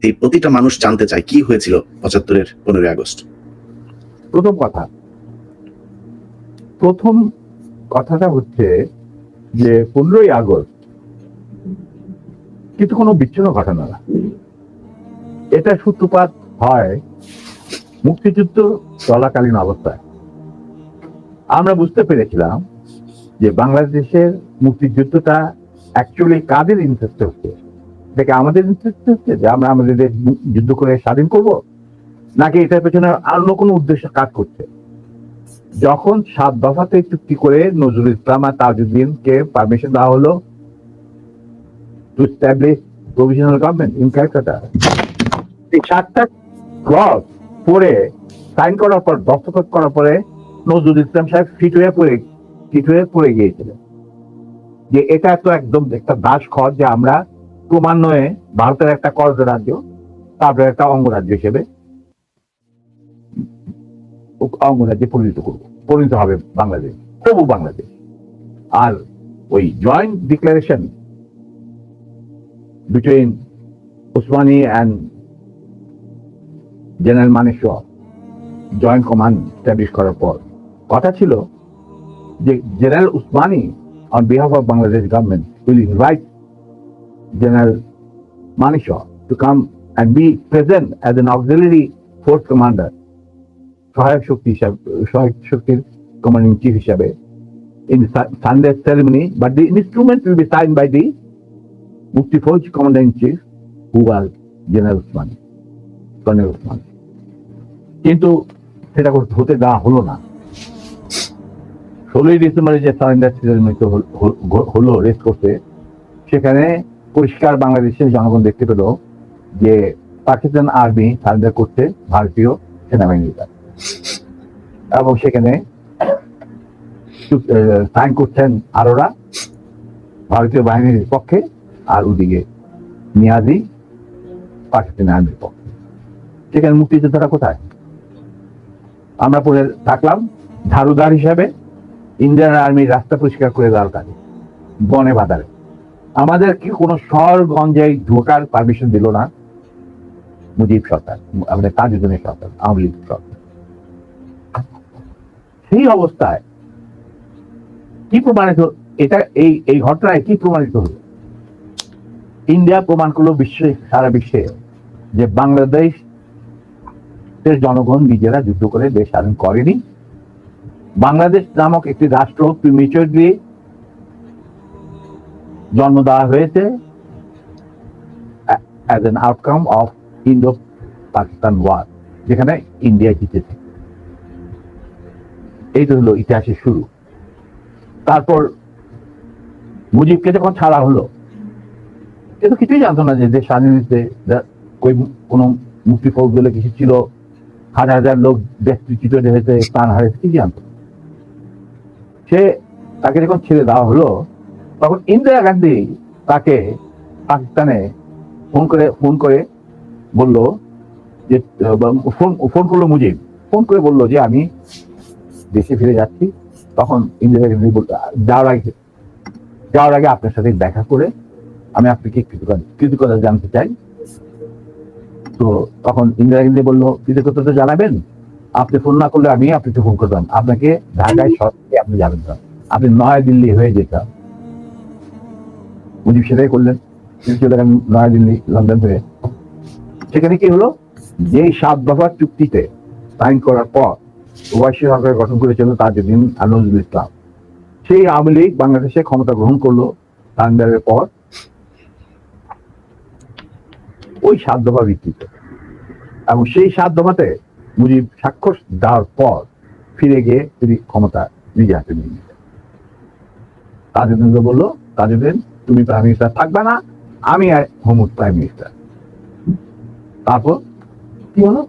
এই প্রতিটা মানুষ জানতে চায় কি হয়েছিল ৭৫-এর ১৫ই আগস্ট। প্রথম কথাটা হচ্ছে যে 15ই আগস্ট কিন্তু কোনো বিচ্ছিন্ন ঘটনা না। এটা সূত্রপাত হয় মুক্তিযুদ্ধ চলাকালীন অবস্থায়। আমরা বুঝতে পেরেছিলাম যে বাংলাদেশের মুক্তিযুদ্ধটা অ্যাকচুয়ালি কাদের ইন্টারেস্টে হচ্ছে, এটাকে আমাদের ইন্টারেস্টে হচ্ছে যে আমরা আমাদের দেশ যুদ্ধ করে স্বাধীন করব, নাকি এটার পেছনে অন্য কোনো উদ্দেশ্য কাজ করছে। যখন 7 দফাতে চুক্তি করে নজরুল ইসলাম আর তাজউদ্দিনকে পারমিশন দেওয়া হলো to establish provisional government in Calcutta, এই 7টা ক্লজ পড়ে সাইন করার পর, দস্তখত করার পরে নজরুল ইসলাম সাহেব ফিট হয়ে পড়ে গিয়েছিলেন যে এটা তো একদম একটা দাস খর, যে আমরা ক্রমান্বয়ে ভারতের একটা করজ রাজ্য, তারপরে একটা অঙ্গরাজ্য হিসেবে অঙ্গরাজ্যে পরিণত হবে বাংলাদেশ, তবু বাংলাদেশ। আর ওই joint declaration between Usmani and general Manekshaw joint command establish করার পর কথা ছিল যে general Usmani on behalf of Bangladesh government will invite General Manekshaw to come and be present as an auxiliary force commander, সহায়ক শক্তির কমান্ডিং চিফ হিসাবে in Sunday ceremony, but the instrument will be signed by the Mufti Fauj commander-in-chief, who was General Usmani, Colonel Usmani. কিন্তু সেটা হতে দেওয়া হলো না। 16ই ডিসেম্বরে যে সারেন্ডার সেরেমনি হলো রেস্ট করতে, সেখানে পরিষ্কার বাংলাদেশের জনগণ দেখতে পেল যে পাকিস্তান আর্মি সারেন্ডার করছে ভারতীয় সেনাবাহিনীর কাছে, এবং সেখানে সাইন করছেন আরোরা ভারতীয় বাহিনীর পক্ষে, আর ওদিকে নিয়াজি পাকিস্তানি আর্মির পক্ষে। সেখানে মুক্তিযোদ্ধারা কোথায়? আমরা পড়ে থাকলাম ঝাড়ুদার হিসাবে ইন্ডিয়ান আর্মির রাস্তা পরিষ্কার করে দেওয়ার কাজে, বনে বাজারে। আমাদের কি কোনো শহরগঞ্জে ঢোকার পারমিশন দিল না মুজিব সরকার, আমাদের তাজউদ্দিনের সরকার, আওয়ামী লীগ সরকার। সেই অবস্থায় কি প্রমাণিত, এটা এই ঘটনায় কি প্রমাণিত হলো? ইন্ডিয়া প্রমাণ করলো সারা বিশ্বে যে বাংলাদেশের জনগণ নিজেরা যুদ্ধ করে দেশ স্বাধীন করেনি। বাংলাদেশ নামক একটি রাষ্ট্র প্রিমেচুরলি জন্ম দেওয়া হয়েছে as an outcome of Indo Pakistan war, যেখানে ইন্ডিয়া জিতেছে। এই তো হলো ইতিহাসের শুরু। তারপর মুজিবকে যখন ছাড়া হলো, এ তো কিছুই জানতো না যে দেশ স্বাধীন হয়েছে, কোনো মুক্তি ফৌজ বলে কিছু ছিল, হাজার হাজার লোক দেশচ্যুত হয়েছে, প্রাণ হারিয়েছে, কি জানতো। তাকে যখন ছেড়ে দেওয়া হলো, তখন ইন্দিরা গান্ধী তাকে পাকিস্তানে ফোন করে বলল যে, ফোন করলো মুজিব, ফোন করে বললো যে আমি দেশে ফিরে যাচ্ছি। তখন ইন্দিরা গান্ধী যাওয়ার আগে আপনার সাথে দেখা করে আমি আপনাকে কৃতজ্ঞতা জানতে চাই। তো তখন ইন্দিরা গান্ধী বললো, কৃতজ্ঞতা জানাবেন, আপনি ফোন না করলে আমি আপনাকে ফোন করতাম, আপনাকে ঢাকায় সরকারে আপনি যাবেন না, আপনি নয়াদিল্লি হয়ে যেতাম। মুজিব সেটাই করলেন, চলে গেলেন নয়াদিল্লি, লন্ডন হয়ে। সেখানে কি হলো, যে 7 দফার চুক্তিতে সাইন করার পর ওয়াইসি সরকার গঠন করেছিল তাজউদ্দিন আর নজরুল ইসলাম, সেই আওয়ামী লীগ বাংলাদেশে ক্ষমতা গ্রহণ করলো সারেন্ডারের পর ওই 7 দফা ভিত্তিতে। এবং সেই 7 দফাতে মুজিব স্বাক্ষর দেওয়ার পর ফিরে গিয়ে তিনি ক্ষমতা নিজে হাতে নিয়ে নিলেন। তাজউদ্দিন বললো, তাজউদ্দিন তুমি প্রাইম মিনিস্টার থাকবে না, আমি হমুদ প্রাইম মিনিস্টার। তারপর কি হলো,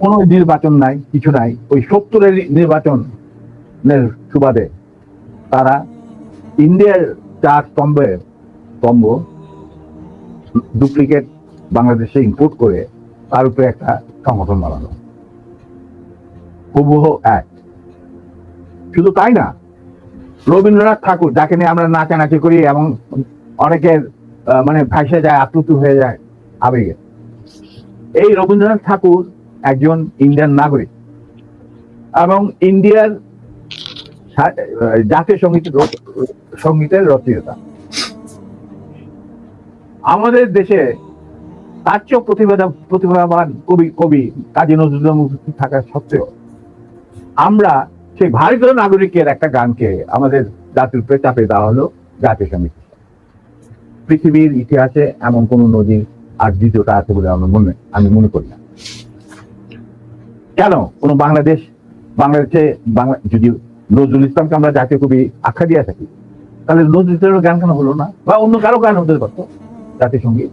কোন নির্বাচন নাই, কিছু নাই। ওই 70-এর নির্বাচনের সুবাদে তারা ইন্ডিয়ার 4 স্তম্ভ ডুপ্লিকেট বাংলাদেশে ইম্পোর্ট করে তার উপরে একটা সংগঠন বানানো, হুবহু এক। শুধু তাই না, রবীন্দ্রনাথ ঠাকুর, যাকে নিয়ে আমরা নাচানাচি করি এবং অনেকের মানে ভাসে যায়, আপ্লুত হয়ে যায় আবেগে। এই রবীন্দ্রনাথ ঠাকুর একজন ইন্ডিয়ান নাগরিক এবং ইন্ডিয়ার জাতীয় সঙ্গীতের রচয়িতা। আমাদের দেশে তার চেয়েও প্রতিভাবান কবি কাজী নজরুল থাকা সত্ত্বেও আমরা সেই ভারতীয় নাগরিকের একটা গানকে আমাদের জাতির উপরে চাপে দেওয়া হলো জাতীয় সঙ্গীত। পৃথিবীর ইতিহাসে এমন কোন নদীর আর দ্বিতীয়টা আছে বলে আমি মনে করি না। কেন কোন বাংলাদেশে যদি নজরুল ইসলামকে আমরা জাতীয় কবি আখ্যা দিয়ে থাকি, তাহলে নজরুল ইসলামের গান কেন হলো না, বা অন্য কারো গান হতে পারতো জাতীয় সঙ্গীত?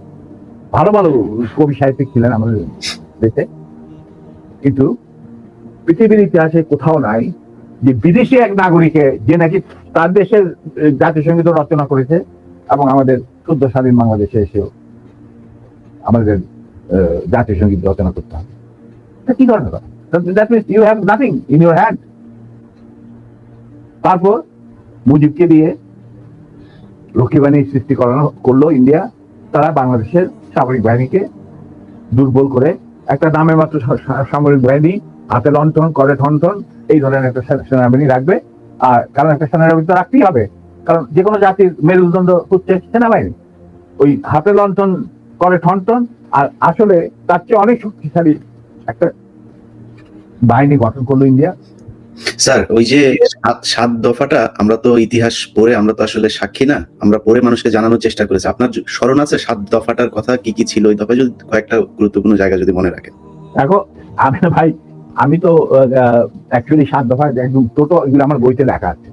ভালো ভালো কবি সাহিত্যিক ছিলেন আমাদের দেশে, কিন্তু পৃথিবীর ইতিহাসে কোথাও নাই যে বিদেশি এক নাগরিকে যে নাকি তার দেশের জাতীয় সঙ্গীত রচনা করেছে এবং আমাদের শুদ্ধ স্বাধীন বাংলাদেশে এসেও আমাদের জাতীয় সঙ্গীত রচনা করতে হবে। কি ধরনের কথা? That means you have nothing in your hand. তারপর মুজিবকে দিয়ে রক্ষী বাহিনী সৃষ্টি করলো ইন্ডিয়া। তারা বাংলাদেশের সামরিক বাহিনীকে দুর্বল করে একটা নামে মাত্র সামরিক বাহিনী, হাতে লণ্ঠন, করে ঠনঠন, এই ধরনের একটা সেনাবাহিনী রাখবে। আর কারণ একটা সেনাবাহিনী তো রাখতেই হবে, কারণ যে কোনো জাতির মেরুদণ্ড হচ্ছে সেনাবাহিনী। ওই হাতে লণ্ঠন, করে ঠনঠন, আর আসলে তার চেয়ে অনেক শক্তিশালী একটা বাহিনী গঠন করলো ইন্ডিয়া। স্যার, ওই যে 7 দফাটা আমরা তো ইতিহাস পড়ে, আমরা তো আসলে সাক্ষী না, আমরা পড়ে মানুষকে জানানোর চেষ্টা করেছি। আপনার স্মরণ আছে 7 দফাটার কথা কি কি ছিল? ওই দফায় যদি কয়েকটা গুরুত্বপূর্ণ জায়গা যদি মনে রাখেন। দেখো ভাই, আমি তো অ্যাকচুয়ালি 7 দফা একদম টোটো এগুলো আমার বইতে লেখা আছে।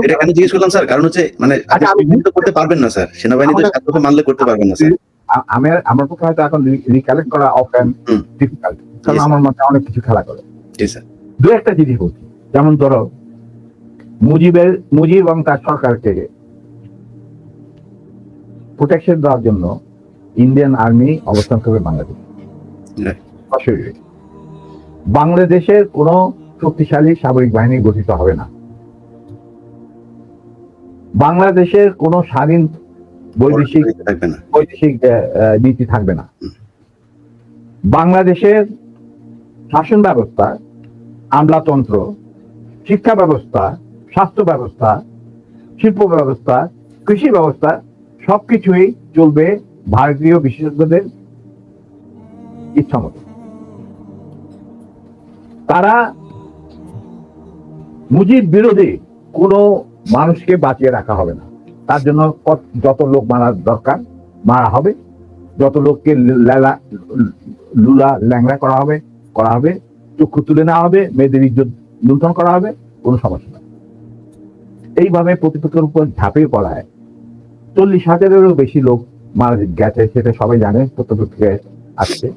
এটা কেন জিজ্ঞেস করলাম স্যার, কারণ হচ্ছে মানে আপনি করতে পারবেন না স্যার, সেনাবাহিনী তো 7 দফা মানলে করতে পারবেন না স্যার। আমার পক্ষে হয়তো এখন রিকালেক্ট করা অফেন ডিফিকাল্ট, কারণ আমার মাথায় অনেক কিছু খেলা করে। দু একটা জিনিস বলছি, যেমন ধরো মুজিব এবং তার সরকারকে প্রোটেকশন দেওয়ার জন্য ইন্ডিয়ান আর্মি অবস্থান করবে বাংলাদেশ। বাংলাদেশের কোন শক্তিশালী সামরিক বাহিনী গঠিত হবে না। বাংলাদেশের কোন স্বাধীন বৈদেশিক নীতি থাকবে না। বাংলাদেশের শাসন ব্যবস্থা, আমলাতন্ত্র, শিক্ষা ব্যবস্থা, স্বাস্থ্য ব্যবস্থা, শিল্প ব্যবস্থা, কৃষি ব্যবস্থা সবকিছুই চলবে ভারতীয় বিশেষজ্ঞদের ইচ্ছা মতো। তারা মুজিব বিরোধী কোনো মানুষকে বাঁচিয়ে রাখা হবে না। তার জন্য যত লোক মারার দরকার মারা হবে, যত লোককে লুলা ল্যাংড়া করা হবে, চক্ষু তুলে নেওয়া হবে, মেয়েদের ইজ্জত লুণ্ঠন করা হবে, কোনো সমস্যা নেই। এইভাবে প্রতিপক্ষের উপর ঝাঁপিয়ে পড়ায় 40,000-এরও বেশি লোক মারা গেছে, সেটা সবাই জানে, প্রত্যেক আসছে।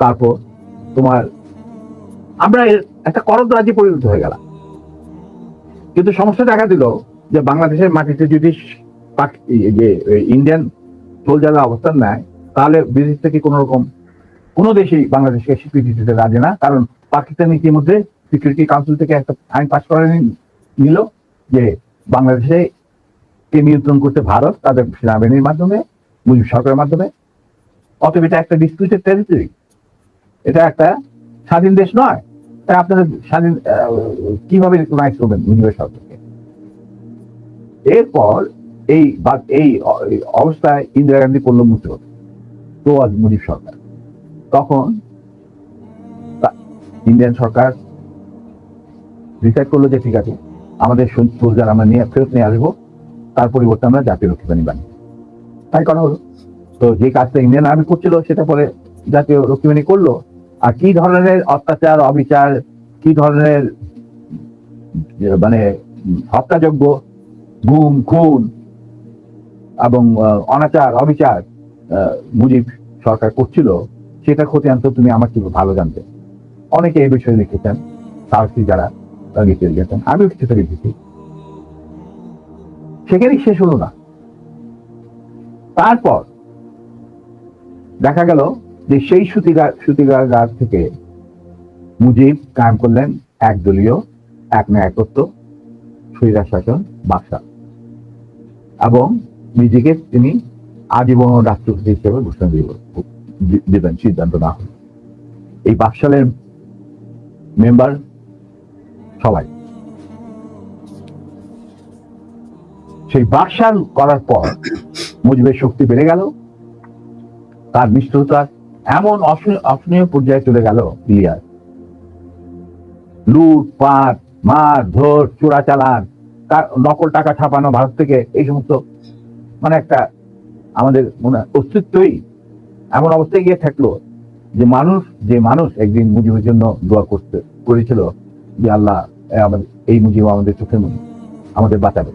তারপর তোমার আমরা একটা করদ রাজ্যে পরিণত হয়ে গেলাম। কিন্তু সমস্যা দেখা দিল যে বাংলাদেশের মাটিতে যদি যে ইন্ডিয়ান সোলজাররা অবস্থান নেয়, তাহলে বিদেশ থেকে কোন দেশেই বাংলাদেশকে স্বীকৃতি দিতে রাজি না। কারণ পাকিস্তান ইতিমধ্যে সিকিউরিটি কাউন্সিল থেকে একটা আইন পাস করে নিল যে বাংলাদেশে কে নিয়ন্ত্রণ করতে ভারত, তাদের সেনাবাহিনীর মাধ্যমে, মুজিব সরকারের মাধ্যমে। অতএব এটা একটা ডিসপিউটেড টেরিটরি, এটা একটা স্বাধীন দেশ নয়। তাই আপনারা স্বাধীন কিভাবে রিকগনাইজ করবেন মুজিবের সরকারকে? এরপর এই অবস্থায় ইন্দিরা গান্ধী করলো মুক্ত, তো আজ মুজিব সরকার। তখন ইন্ডিয়ান সরকার ডিসাইড করলো যে ঠিক আছে, আমাদের সোলজার আমরা ফেরত নিয়ে আসবো, তার পরিবর্তে আমরা জাতীয় রক্ষী বাহিনী বানিয়ে, তাই করা হলো। তো যে কাজটা ইন্ডিয়ান আর্মি করছিল সেটা পরে জাতীয় রক্ষী বাহিনী করলো। আর কি ধরনের অত্যাচার, অবিচার, কি ধরনের মানে হত্যাযজ্ঞ, গুম, খুন এবং অনাচার, অবিচার মুজিব সরকার করছিল, সেটা খতিয়ান তো তুমি আমার কি ভালো জানতে। অনেকে এই বিষয়ে লিখেছেন, সাহসী যারা লিখেছেন, আমিও কিছুটা লিখেছি। সেখানেই শেষ হলো না। তারপর দেখা গেল যে সেই সূতিকাগার থেকে মুজিব কায়েম করলেন একদলীয় এক নায়কত্ব, স্বৈরাশাসন, বাদশা। এবং নিজেকে তিনি আজীবন রাষ্ট্রপতি হিসেবে ঘোষণা দেবেন সিদ্ধান্ত না হল। এই বাকশালের মেম্বার সবাই সেই বাকশাল করার পর মুজিবের শক্তি বেড়ে গেল, তার নিষ্ঠুরতা এমন অসহনীয় পর্যায়ে চলে গেল। ইলিয়াস লুটপাট, মার ধর, চোরাচালান, নকল টাকা ছাপানো ভারত থেকে, এই সমস্ত মানে একটা আমাদের অস্তিত্বই এমন অবস্থায় গিয়ে থাকলো যে মানুষ একদিন মুজিবের জন্য দোয়া করেছিল যে আল্লাহ আমাদের এই মুজিব আমাদের চোখের মনি, আমাদের বাঁচাবে,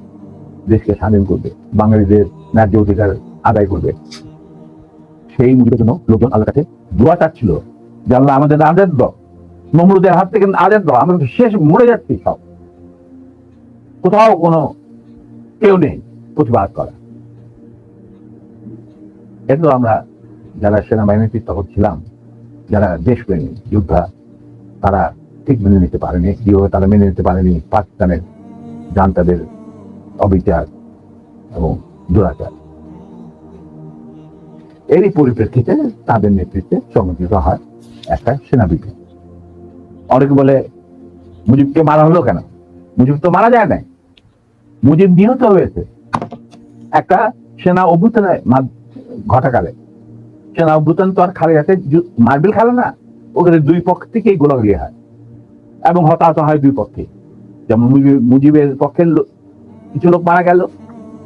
দেশকে স্বাধীন করবে, বাঙালিদের ন্যায্য অধিকার আদায় করবে। সেই মুজিবের জন্য লোকজন আল্লাহর কাছে দোয়া চাচ্ছিল যে আল্লাহ আমাদের আজাদ দাও, নমরুদের হাত থেকে আজাদ দাও, আমরা শেষ মরে যাচ্ছি, সব কোথাও কোনো কেউ নেই প্রতিবাদ করা। এতো আমরা যারা সেনাবাহিনীতে তখন ছিলাম, যারা দেশপ্রেমী যোদ্ধা, তারা ঠিক মেনে নিতে পারেনি। কিভাবে তারা মেনে নিতে পারেনি পাকিস্তানের জান্তাদের অবিচার এবং দুরাচার। এরই পরিপ্রেক্ষিতে তাদের নেতৃত্বে সংগঠিত হয় একটা সেনা বিপ্লব। অনেকে বলে মুজিবকে মারা হলো কেন? মুজিব তো মারা যায় নাই, মুজিব নিহত হয়েছে একটা সেনা অভ্যুত্থানের ঘটাকালে। সেনা অভ্যুত্থান তো আর খালি হাতে মার্বেল খেলে না, ওখানে দুই পক্ষ থেকেই গোলাগুলি হয় এবং হতাহত হয় দুই পক্ষে। যেমন মুজিবের পক্ষের কিছু লোক মারা গেল,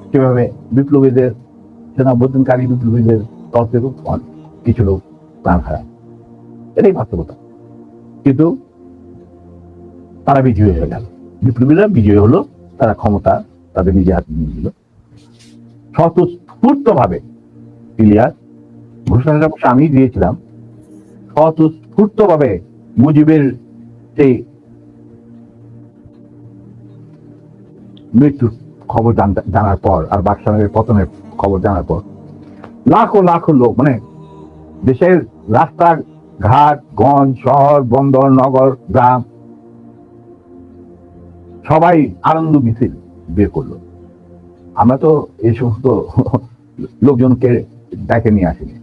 সেভাবে বিপ্লবীদের, সেনা অভ্যুত্থানকারী বিপ্লবীদের তরফেও কিছু লোক প্রাণ হারায়। এটাই বাস্তবতা। কিন্তু তারা বিজয়ী হয়ে গেল, বিপ্লবীরা বিজয়ী হলো, তারা ক্ষমতা তাদের নিজে হাতে নিয়ে নিল। স্বতঃস্ফূর্ত ভাবে ইলিয়াস ঘোষণাটা আমি দিয়েছিলাম, স্বতঃস্ফূর্ত ভাবে মুজিবের সেই মৃত্যুর খবর জানার পর আর বাকশালের পতনের খবর জানার পর লাখো লাখো লোক, মানে দেশের রাস্তা ঘাট, গঞ্জ, শহর, বন্দর, নগর, গ্রাম, সবাই আনন্দ মিছিল বের করলো। আমরা তো এই সমস্ত লোকজনকে ডেকে নিয়ে আসিনি,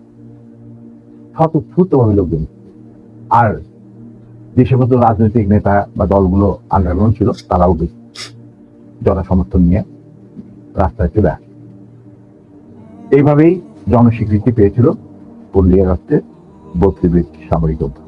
স্বতঃস্ফূর্ত ভাবে লোকজন। আর যে সমস্ত রাজনৈতিক নেতা বা দলগুলো আন্দোলন ছিল, তারাও জনসমর্থন নিয়ে রাস্তায় চলে আসে। এইভাবেই জনস্বীকৃতি পেয়েছিল 15 আগস্টের 32 সামরিক অভ্যুত্থান।